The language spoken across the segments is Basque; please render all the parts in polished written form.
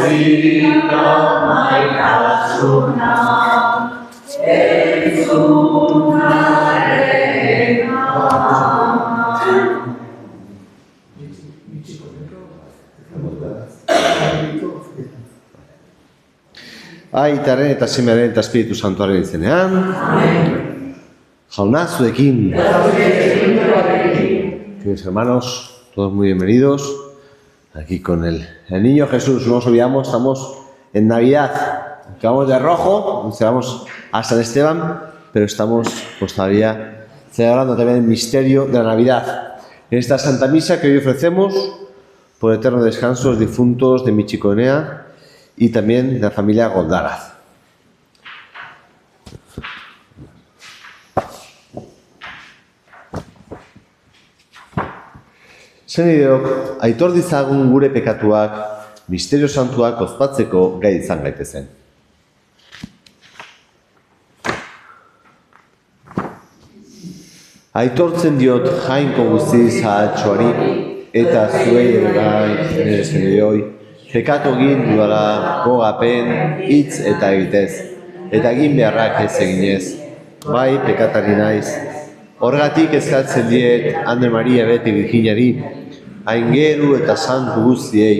zina maitasuna, entzunaren Aitaren eta Semearen eta Espiritu Santuaren izenean. Jauna, zuekin. Queridos hermanos, todos muy bienvenidos. Aquí con el niño Jesús, no nos olvidamos, estamos en Navidad. Acabamos de rojo, vamos a San Esteban, pero estamos pues todavía celebrando también el misterio de la Navidad. En esta Santa Misa que hoy ofrecemos por el eterno descanso los difuntos de Michiconea y también de la familia Goldaraz. Senideok, aitor dizagun gure pekatuak, misterio santuak ospatzeko gai izan gaitezen. Aitortzen diot jainko guztiz ahatxoari, eta zuei ere bai, nire senideoi, pekatu egin dudala gogapen, hitz eta egitez, eta egin beharrak ez eginez, bai pekatari naiz. Horgatik eskatzen diet Andre Maria beti Virginiari, aingeru eta santu guztiei,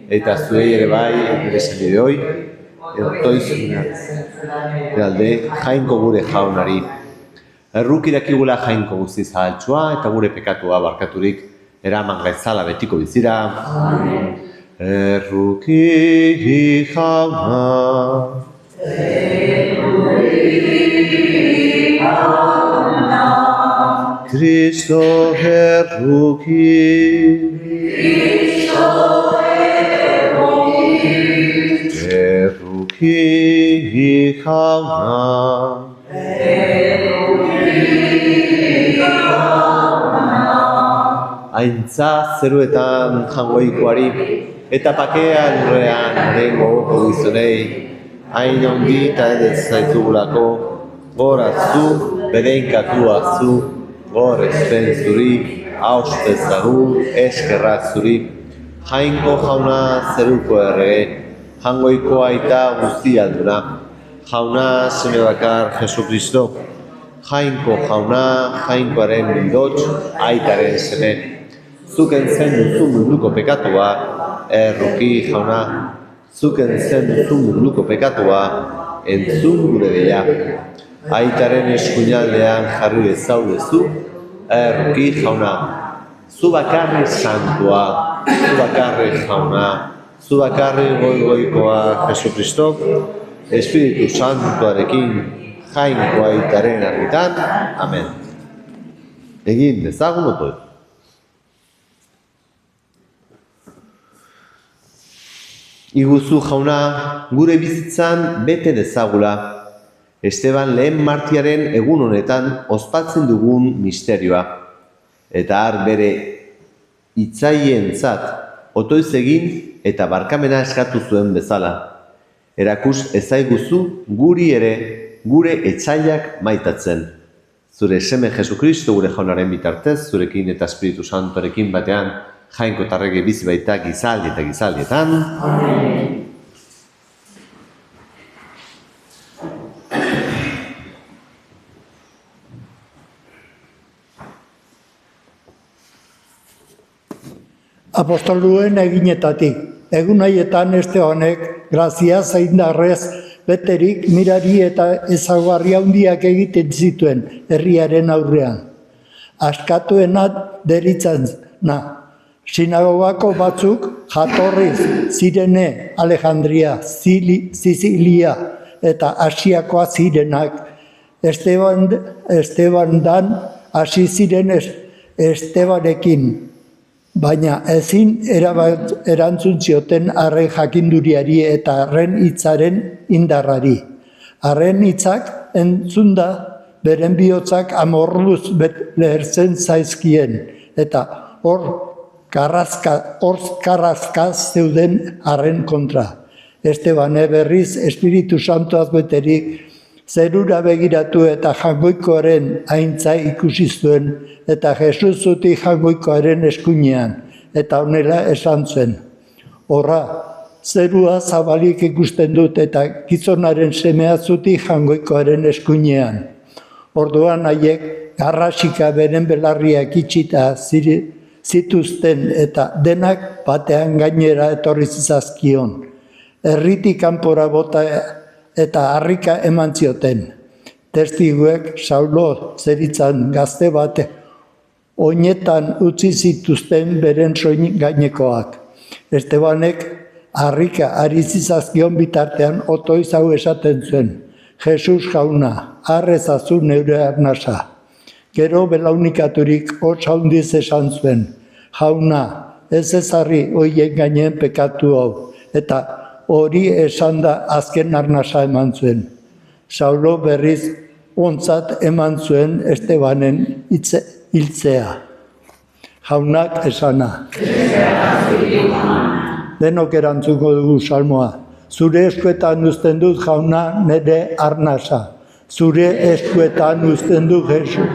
eta zuei ere bai, nire senideoi, eralde jainko gure jaunari. Errukirakigula jainko guztiz ahaltxoa, eta gure pekatua barkaturik eraman gaitzala betiko bizira. Erruki jauna, Cristo erruki, erruki jauna, aintza zeruetan jangoikoari, eta pakea lurrean haren gogoko gizonei, hain handi eta ez zaitugulako, goraztu, bedeinkatua zu, gor ezpen zuri, auspezzagu, eskerrak zuri, jainko jauna zeruko errege, jangoiko aita guzti alduna, jauna seme bakar Jesukristo, jainko jauna, jainkoaren bildotx, aitaren seme, zuken zen duzu munduko pekatua, erruki jauna, zuken zen duzu munduko pekatua, entzun gure deia. Aitaren eskuinaldean jarri bezaudezu, erruki jauna, zu bakarri santua, zu bakarri jauna, zu bakarri goigoikoa Jesukristo, Espiritu Santuarekin jainko aitaren argitan, amen. Egin dezagun otoi. Iguzu jauna, gure bizitzan bete dezagula, Esteban lehen martiaren egun honetan ospatzen dugun misterioa, eta har bere hitzaientzat otoiz egin eta barkamena eskatu zuen bezala. Erakus ezaiguzu guri ere gure etsaiak maitatzen. Zure seme Jesukristo gure jaunaren bitartez, zurekin eta Espiritu Santuarekin batean, jainko tarrege bizi baita gizaldi eta gizaldietan. Amen. Apostoluen eginetatik, egun haietan este honek, grazia zaindarrez, beterik mirari eta ezaugarri handiak egiten zituen herriaren aurrean. Askatuena deritzana, sinagogako batzuk jatorriz zirene Alejandria, Sicilia eta Asiakoa zirenak, Estebandan hasi ziren Estebanekin, baina ezin erantzun zioten arren jakinduriari eta arren hitzaren indarrari. Arren hitzak entzunda beren bihotzak amorruz lehertzen zaizkien, eta hor karrazkaz zeuden arren kontra. Estebane berriz Espiritu Santuaz beterik, zerura begiratu eta jangoikoaren aintza ikusi zuen, eta Jesus zuti jangoikoaren eskuinean, eta honela esan zen. Horra, zerua zabalik ikusten dut eta gizonaren semea zutik Jaungoikoaren eskuinean. Orduan haiek garrasika beren belarriak itxita zituzten eta denak batean gainera etorri zizazkion. Herritik kanpora bota eta harrika eman zioten. Testiguek Saulo zeritzan gazte bat oinetan utzi zituzten beren soin gainekoak. Estebanek harrika ari zizazkion bitartean otoiz hau esaten zuen. Jesus jauna, arrezazu neure arnasa. Gero belaunikaturik hotz handiz esan zuen. Jauna, ez ezarri hoien gainen pekatu hau. Eta hori esan da azken arnasa eman zuen. Saulo berriz ontzat eman zuen Estebanen hiltzea. Jaunak esana. Denok erantzuko dugu salmoa. Zure eskuetan uzten dut jauna nire arnasa. Zure eskuetan uzten dut Jesus.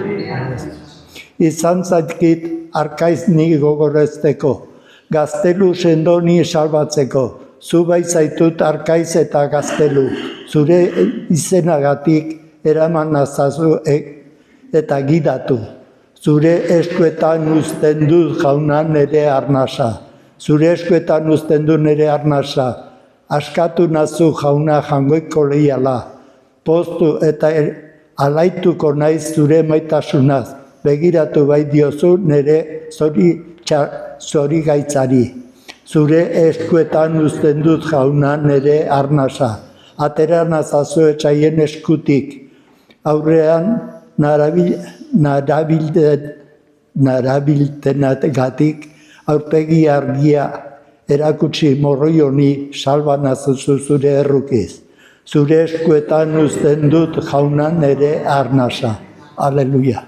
Izan zaizkit arkaiz ni gogorezteko. Gaztelu sendoni salbatzeko. Zu bai zaitut arkaiz eta gaztelu. Zure izenagatik eraman nazazu eta gidatu. Zure eskuetan uzten dut jauna nire arnasa. Zure eskuetan uzten dut nire arnasa. Askatu nazu jauna Jaungoiko leiala. Poztu eta alaituko naiz zure maitasunaz. Begiratu bai diozu nire zori gaitzari. Zure eskuetan uzten dut jauna nire arnasa. Atera nazazu etxaien eskutik. Aurrean narabiltenagatik aurpegi argia erakutsi morroi honi salba nazazu zure errukiz. Zure eskuetan uzten dut jauna nire arnasa. Aleluia.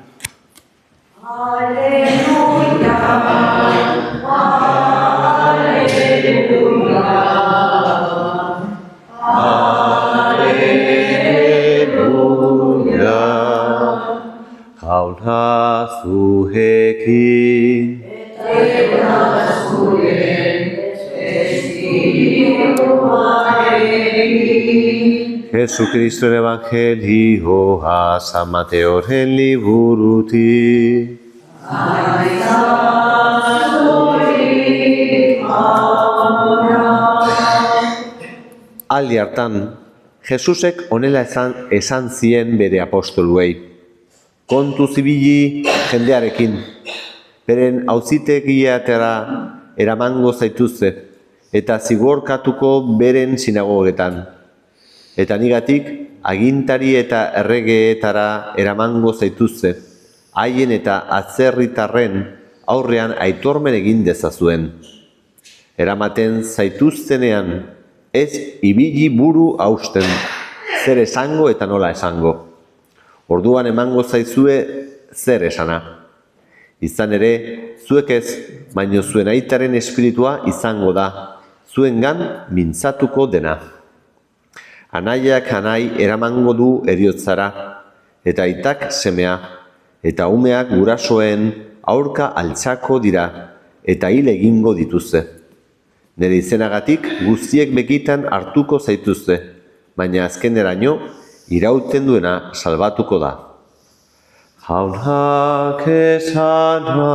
Jauna zuhekin Jesucristoren Evangelioa San Mateoren liburutik. Aldi hartan, Jesusek honela esan zien bere apostoluei. Kontu zibili jendearekin, beren auzitegietara eramango zaituzte, eta zigorkatuko beren sinagogetan. Eta nigatik, agintari eta erregeetara eramango zaituzte, haien eta atzerritarren aurrean aitormen egin dezazuen. Eramaten zaituztenean, ez ibili buru hausten, zer esango eta nola esango. Orduan emango zaizue zer esana. Izan ere, zuek ez, baino zuen aitaren espiritua izango da, zuengan mintzatuko dena. Anaiak anai eramango du heriotzara, eta aitak semea, eta umeak gurasoen aurka altxako dira, eta hil egingo dituzte. Nire izenagatik guztiek begitan hartuko zaituzte, baina azkeneraino irauten duena salbatuko da. Jaunak esana.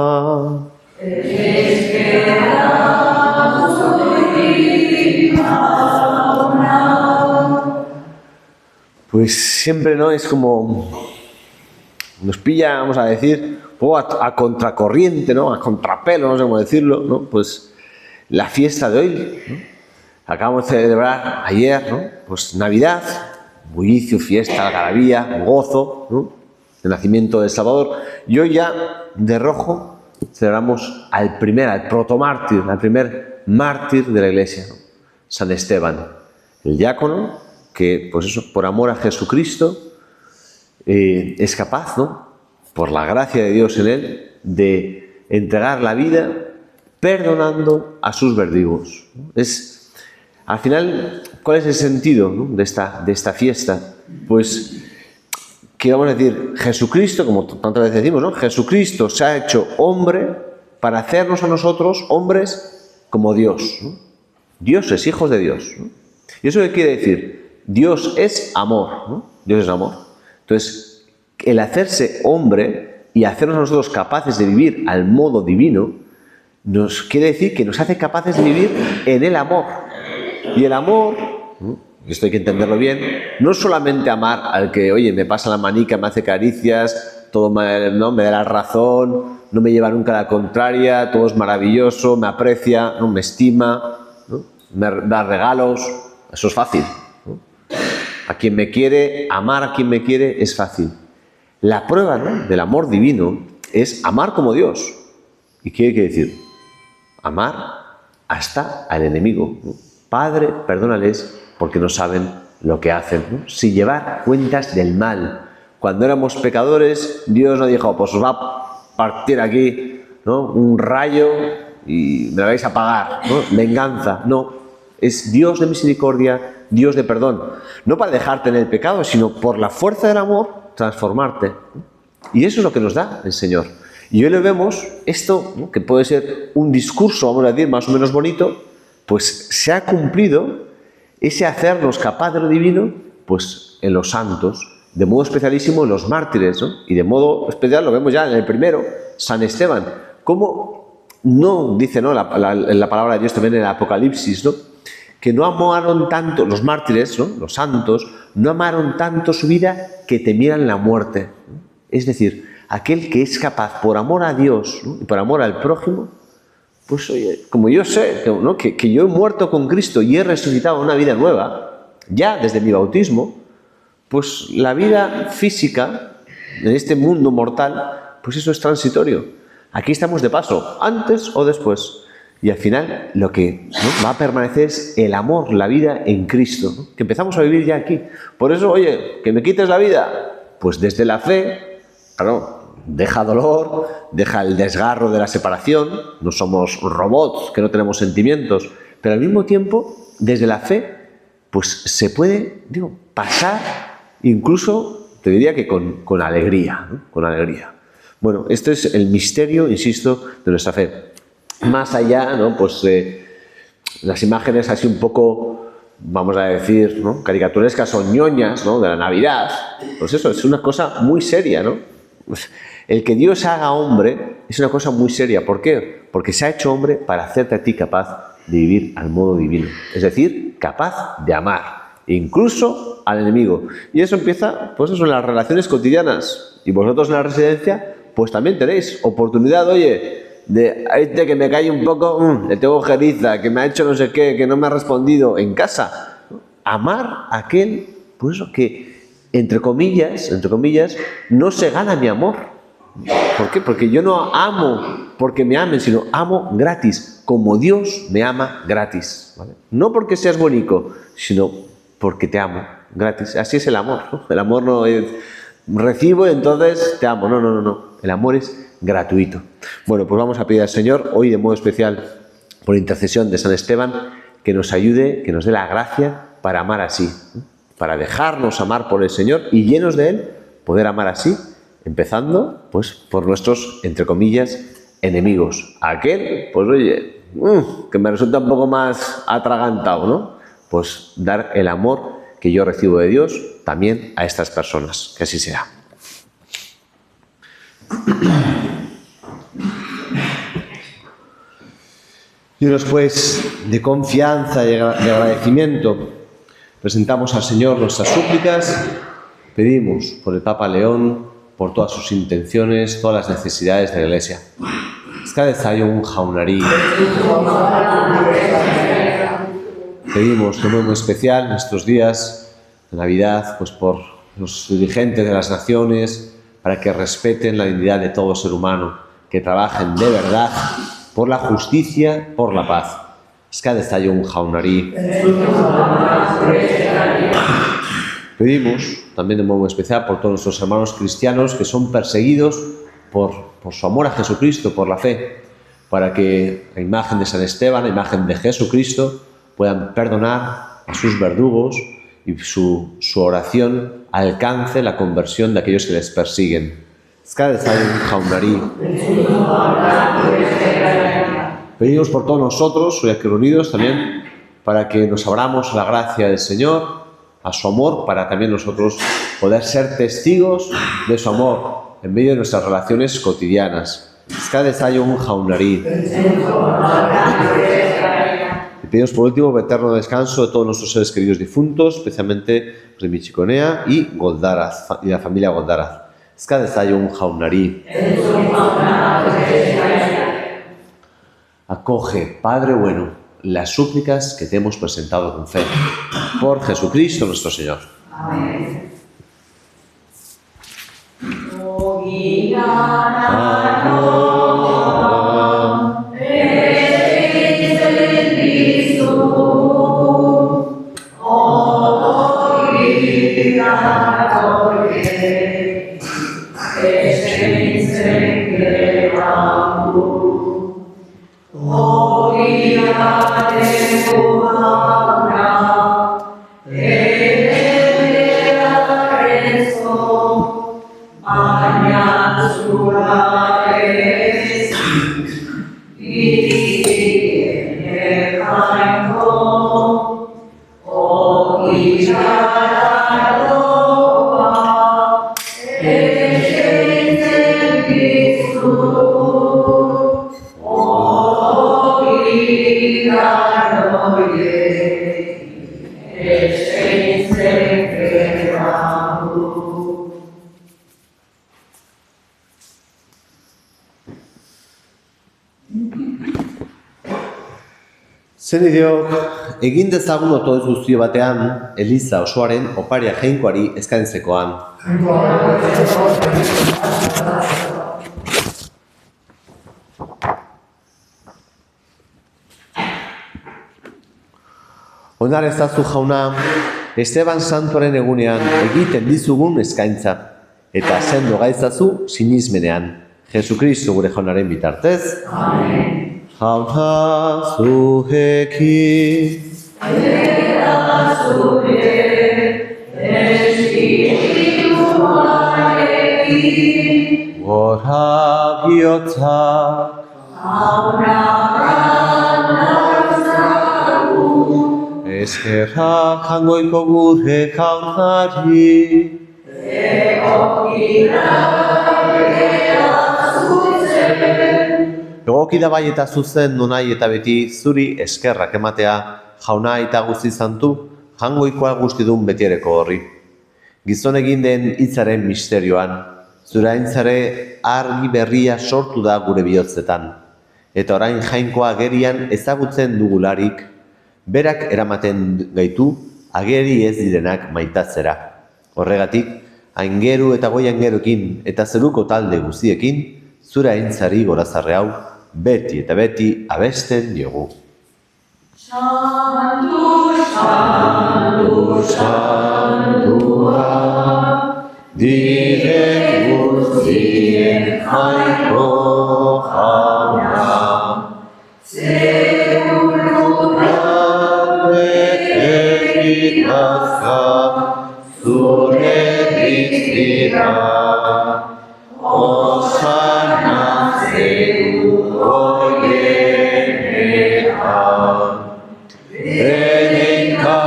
Pues siempre, ¿no? Es como nos pilla, vamos a decir, un poco a contracorriente, ¿no? A contrapelo, no sé cómo decirlo, ¿no? Pues la fiesta de hoy, ¿no? Acabamos de celebrar ayer, ¿no? Pues Navidad, bullicio, fiesta, algarabía, gozo, ¿no? El nacimiento del Salvador. Y hoy ya, de rojo, celebramos al protomártir, al primer mártir de la Iglesia, ¿no? San Esteban, el diácono, que, pues eso, por amor a Jesucristo, es capaz, ¿no? Por la gracia de Dios en él, de entregar la vida perdonando a sus verdugos. Al final, ¿cuál es el sentido, ¿no? de esta fiesta? Pues, que vamos a decir, Jesucristo, como tantas veces decimos, ¿no? Jesucristo se ha hecho hombre para hacernos a nosotros hombres como Dios, ¿no? Dios es hijos de Dios, ¿no? ¿Y eso qué quiere decir? Dios es amor, ¿no? Dios es amor. Entonces, el hacerse hombre y hacernos nosotros capaces de vivir al modo divino, nos quiere decir que nos hace capaces de vivir en el amor. Y el amor, ¿no? Esto hay que entenderlo bien, no es solamente amar al que, oye, me pasa la manica, me hace caricias, todo ¿no? me da la razón, no me lleva nunca a la contraria, todo es maravilloso, me aprecia, ¿no? Me estima, ¿no? Me da regalos, eso es fácil, ¿no? A quien me quiere, amar a quien me quiere es fácil. La prueba, ¿no? del amor divino es amar como Dios. ¿Y qué hay que decir? Amar hasta al enemigo, ¿no? Padre, perdónales porque no saben lo que hacen, ¿no? Sin llevar cuentas del mal. Cuando éramos pecadores, Dios no dijo, pues os va a partir aquí, ¿no? un rayo y me lo vais a pagar, ¿no? Venganza. No, es Dios de misericordia, Dios de perdón. No para dejarte en el pecado, sino por la fuerza del amor, transformarte. Y eso es lo que nos da el Señor. Y hoy le vemos esto, ¿no? que puede ser un discurso, vamos a decir, más o menos bonito, pues se ha cumplido ese hacernos capaz de lo divino, pues en los santos, de modo especialísimo en los mártires, ¿no? Y de modo especial lo vemos ya en el primero, San Esteban. Cómo no, dice ¿no? la palabra de Dios también en el Apocalipsis, ¿no? que no amaron tanto, los mártires, ¿no? los santos, no amaron tanto su vida que temieran la muerte. Es decir, aquel que es capaz, por amor a Dios, ¿no? y por amor al prójimo, pues oye, como yo sé ¿no? que yo he muerto con Cristo y he resucitado una vida nueva, ya desde mi bautismo, pues la vida física, en este mundo mortal, pues eso es transitorio. Aquí estamos de paso, antes o después. Y al final lo que ¿no? va a permanecer es el amor, la vida en Cristo, ¿no? que empezamos a vivir ya aquí. Por eso, oye, que me quites la vida, pues desde la fe, claro, deja dolor, deja el desgarro de la separación, no somos robots que no tenemos sentimientos, pero al mismo tiempo, desde la fe, pues se puede, pasar incluso, te diría que con alegría, ¿no? Con alegría. Bueno, este es el misterio, insisto, de nuestra fe. Más allá, ¿no? Pues las imágenes así un poco, vamos a decir, ¿no? caricaturescas o ñoñas, ¿no? de la Navidad, pues eso, es una cosa muy seria, ¿no? El que Dios haga hombre es una cosa muy seria. ¿Por qué? Porque se ha hecho hombre para hacerte a ti capaz de vivir al modo divino. Es decir, capaz de amar, incluso al enemigo. Y eso empieza, pues eso, en las relaciones cotidianas. Y vosotros en la residencia, pues también tenéis oportunidad, oye, de a este que me cae un poco, le tengo ojeriza, que me ha hecho no sé qué, que no me ha respondido en casa. Amar a aquel, pues eso, que entre comillas, no se gana mi amor. ¿Por qué? Porque yo no amo porque me amen, sino amo gratis, como Dios me ama gratis, ¿vale? No porque seas bonito, sino porque te amo gratis. Así es el amor, ¿no? El amor no es recibo y entonces te amo. No. El amor es gratuito. Bueno, pues vamos a pedir al Señor, hoy de modo especial, por intercesión de San Esteban, que nos ayude, que nos dé la gracia para amar así, ¿no? Para dejarnos amar por el Señor y llenos de Él, poder amar así, empezando, pues, por nuestros, entre comillas, enemigos. Aquel, pues, oye, que me resulta un poco más atragantado, ¿no? Pues dar el amor que yo recibo de Dios también a estas personas. Que así sea. Y después de confianza y de agradecimiento, presentamos al Señor nuestras súplicas, pedimos por el Papa León, por todas sus intenciones, todas las necesidades de la Iglesia. un jaunarí. Pedimos de modo especial en estos días de Navidad, pues por los dirigentes de las naciones, para que respeten la dignidad de todo ser humano, que trabajen de verdad por la justicia, por la paz. un jaunarí. Pedimos también de modo especial por todos nuestros hermanos cristianos que son perseguidos por su amor a Jesucristo, por la fe, para que la imagen de San Esteban, la imagen de Jesucristo, puedan perdonar a sus verdugos y su oración alcance la conversión de aquellos que les persiguen. Pedimos por todos nosotros, hoy aquí reunidos, también para que nos abramos a la gracia del Señor, a su amor, para también nosotros poder ser testigos de su amor en medio de nuestras relaciones cotidianas. Eska dezaiogun jaunari. Y pedimos por último eterno descanso de todos nuestros seres queridos difuntos, especialmente de Michiconea y Goldaraz, y la familia Goldaraz. Eska dezaiogun jaunari. Acoge, Padre bueno, las súplicas que te hemos presentado con fe. Por Jesucristo nuestro Señor. Amén. Zenideok, egin dezagun otoez guztio batean, Eliza osoaren oparia jainkoari eskaintzekoan. Onar ezazu jauna, Esteban Santuaren egunean egiten dizugun eskaintza, eta sendo gaitzazu sinismenean, Jesukristo gure jaunaren bitartez. Amen. Jauna zuhekin. Gora bihotzak. Eskerrak jangoiko gure jaunari. Egoki da bai eta zuzen nonai eta beti zuri eskerrak ematea, jauna eta guzti zantu, jangoikoa guztidun betiereko horri. Gizon egin den hitzaren misterioan, zure aintzare argi berria sortu da gure bihotzetan, eta orain jainkoa agerian ezagutzen dugularik, berak eramaten gaitu ageri ez direnak maitatzera. Horregatik, aingeru eta goi aingerukin eta zeruko talde guztiekin, zure aintzari gorazarre hau, beti eta beti abesten diogu. Santu, santu, santua, Diren guztien jainko jauna, egitazka zure biztira, osana zeru oienean. Berenkatuak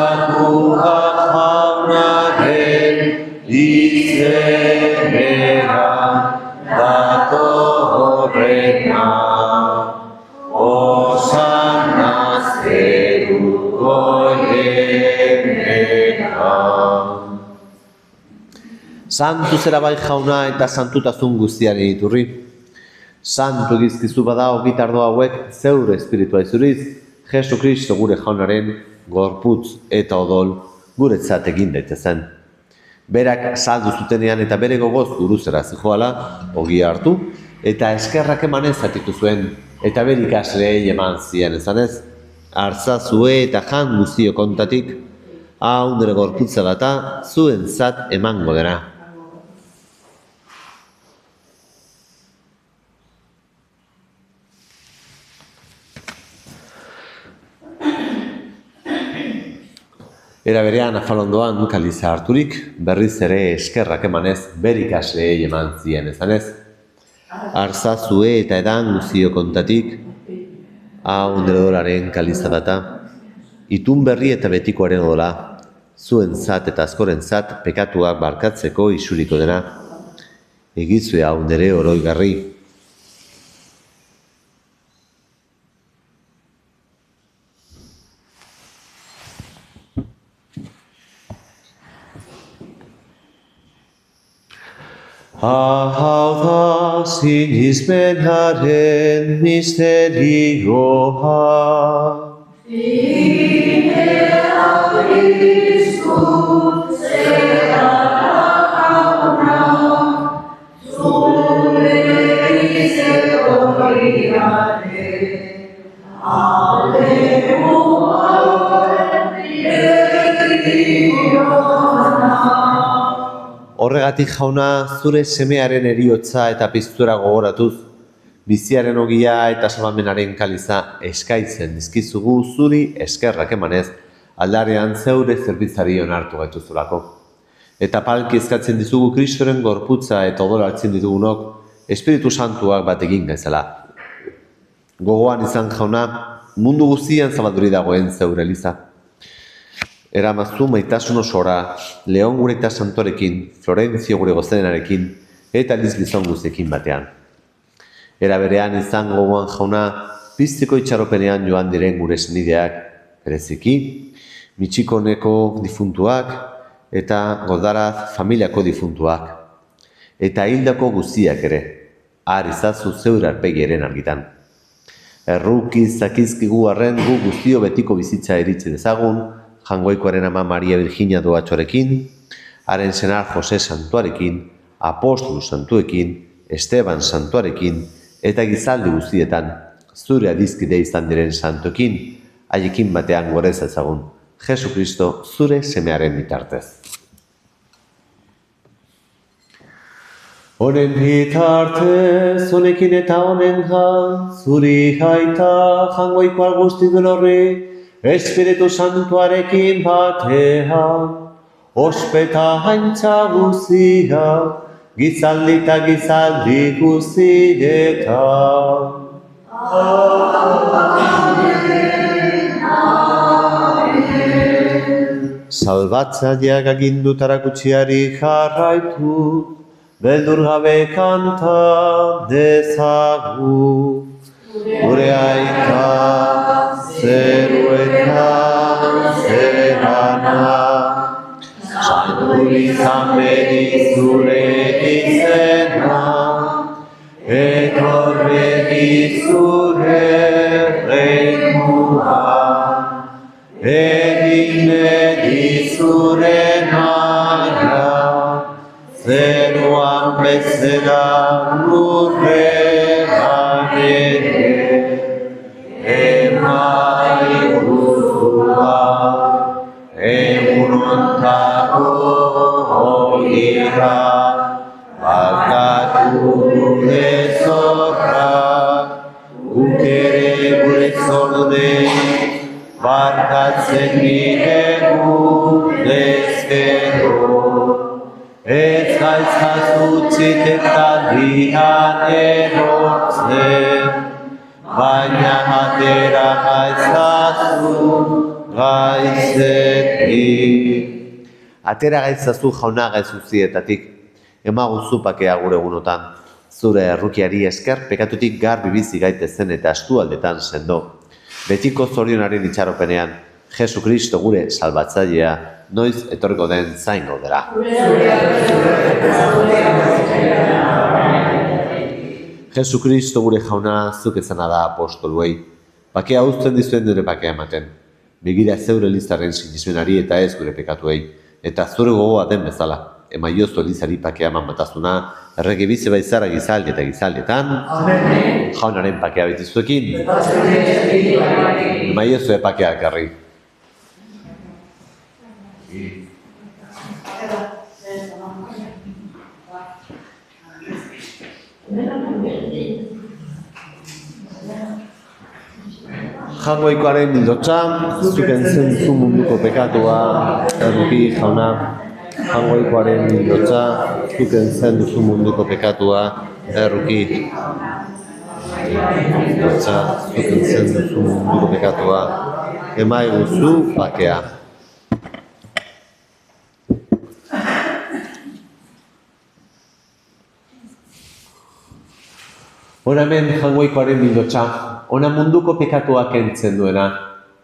jaunaren izenean datorrena, osana zeru oienean. Santu zera bai jauna eta santutasun guztiaren iturri. Santu egizkizu bada ogitardo hauek zeure espiritua izuriz, Jesukristo gure jaunaren gorputz eta odol guretzat egin daitezen. Berak saldu zutenean eta bere gogoz guruzera zijoala, ogia hartu, eta eskerrak emanez zatitu zuen, eta bere ikasleei eman zien ezanez, hartzazue eta jan guztio kontatik, hau nire gorputza gata zuen zat emango dena. Era berean afalondoan kaliza harturik, berriz ere eskerrak emanez bere ikasleei eman zien ezanez. Hartzazue eta edan guztio kontatik, hau nire dolaren kaliza data, itun berri eta betikoaren odola, zuen zat eta askoren zat pekatuak barkatzeko isuriko dena. Egizue hau nere oroigarri. Hau da sinismenaren misterioa. Horregatik jauna, zure semearen eriotza eta piztura gogoratuz, biziaren ogia eta salbamenaren kaliza eskaitzen dizkizugu zuri eskerrak emanez, aldarean zeure zerbitzari onartu gaituzulako. Eta palki eskatzen dizugu Kristoren gorputza eta odola hartzen ditugunok, Espiritu Santuak bat egin gaizela. Gogoan izan jauna, mundu guztian zabalduri dagoen zeure eliza. Eramazu maitasun osora, Leon gure eta Santorekin, Florentzio gure gozenarekin, eta Liz Gizon guztiekin batean. Era berean izan gogoan jauna, piztiko itxaropenean joan diren gure senideak, bereziki, Mitxikoneko difuntuak eta Goldaraz familiako difuntuak. Eta hildako guztiak ere, har izazu zeure arpegiaren argitan. Errukiz zakizkigu arren gu guztio betiko bizitza eritze dezagun, Jangoikoaren ama Maria Virginia Doatxorekin, haren senar Jose Santuarekin, Apostolu Santuekin, Esteban Santuarekin, eta gizaldi guztietan, zure adizkide izan diren santoekin, haiekin batean gorez ezagun, Jesu Kristo zure semearen bitartez. Honen bitartez, honekin eta honen zuri gaita Jangoikoa guzti duen horri, Espiritu Santuarekin batean, ospeta haintza guzia, gizaldi eta gizaldi guztietan. Salbatzaileak agindutara kutsiari jarraitu, beldur gabe kanta dezagu. Gure aita zeruetan zerana, santu izan bedi zure izena, etorri zure reinua, egin zure naia, zeruan bezala lurrean ere. Egunontako ogira, bakatu gure zorra, guk ere gure zorde, barkatzen diregu dezkero. Ez gaitzazutzik eta dian erortzen, baina atera gaitzazu gaitzetik. Atera gaitzazu jauna gaitzuzietatik, emaguzu pakea gure egunotan. Zure errukiari esker pekatutik garbi bizi gaitezen eta astualdetan sendo. Betiko zorionaren itxaropenean, Jesu Kristo gure salbatzailea, noiz etorriko den zain gaudela. Jesu Kristo gure jauna zuk ezana da apostoluei. Pakea uzten dizuen nire pakea ematen. Begira zeure elizaren sinismenari eta ez gure pekatuei. Eta zure gogoa den bezala. Emaiozu elizari pakea eman batazuna, errege bizi baitzara gizaldi eta gizaldietan. Jaunaren pakea betizuekin. Emaiozu pakea ekarri. Jangoikoaren bildotza, zuken zentzu munduko pekatua, erruki jauna. Jangoikoaren bildotza, zuken zentzu munduko pekatua, erruki. Bildotza, zuken zentzu munduko pekatua, emaiguzu bakea. Hona hemen jangoikoaren bildotxa, hona munduko pekatuak kentzen duena,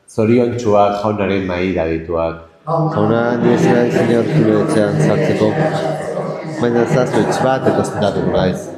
zoriontsuak jaunaren mahaira dituak. Jauna, ni ez nahi Señor zure etxean sartzeko, baina zazu etx bat eta zentatu naiz.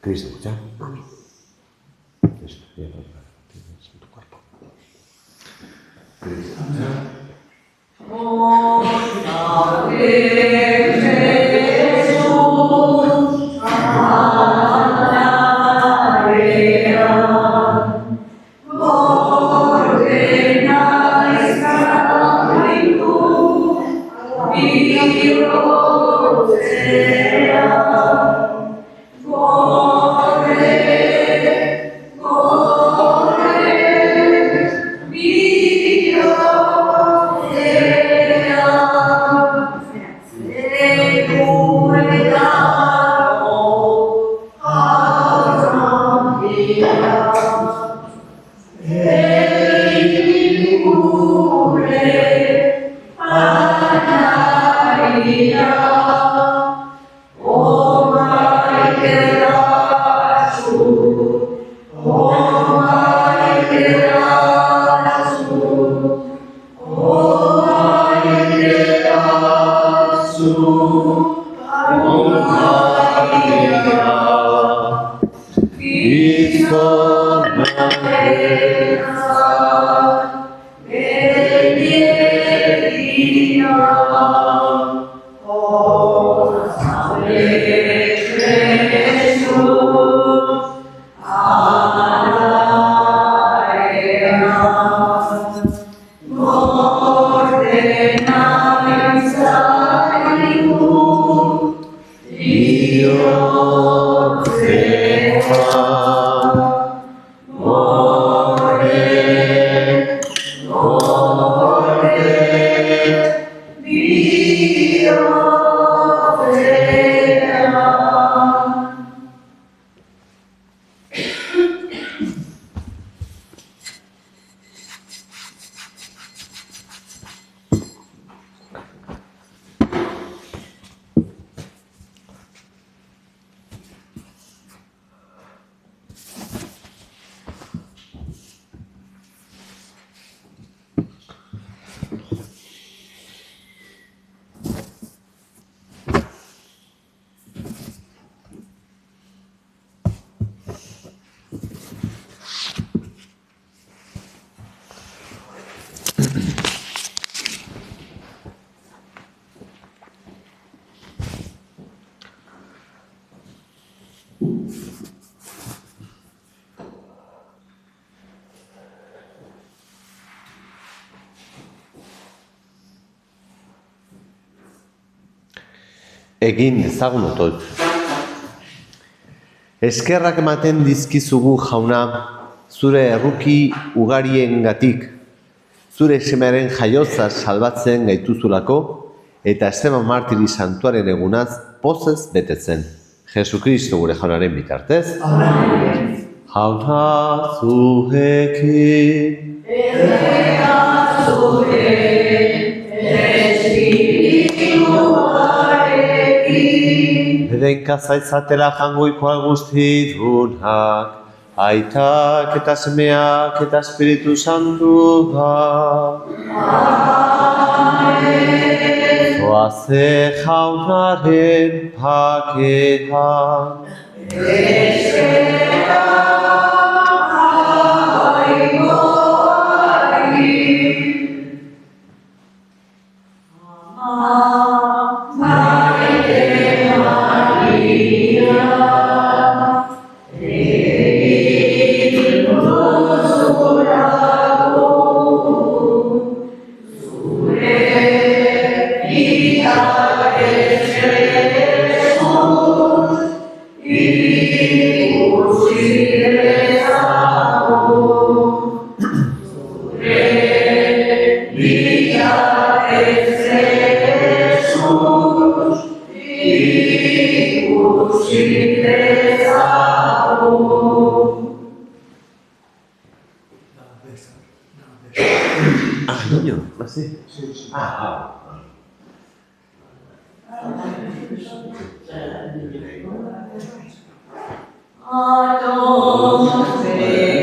Cristo, ¿ya? Cristo, ya lo tienes en tu cuerpo. Cristo, ya. Egin ezagun otoitz. Eskerrak ematen dizkizugu jauna, zure erruki ugariengatik, zure semearen jaiotza salbatzen gaituzulako, eta Esteban Martiri santuaren egunaz pozez betetzen. Jesukristo gure jaunaren bitartez. Amen. Jauna zuekin. Edenka zaitzatela jangoikoa guztidunak, aitak eta semeak eta Espiritu Santuak. Amen. Zoaze jaunaren paketan. Ah, niño, así. Adonai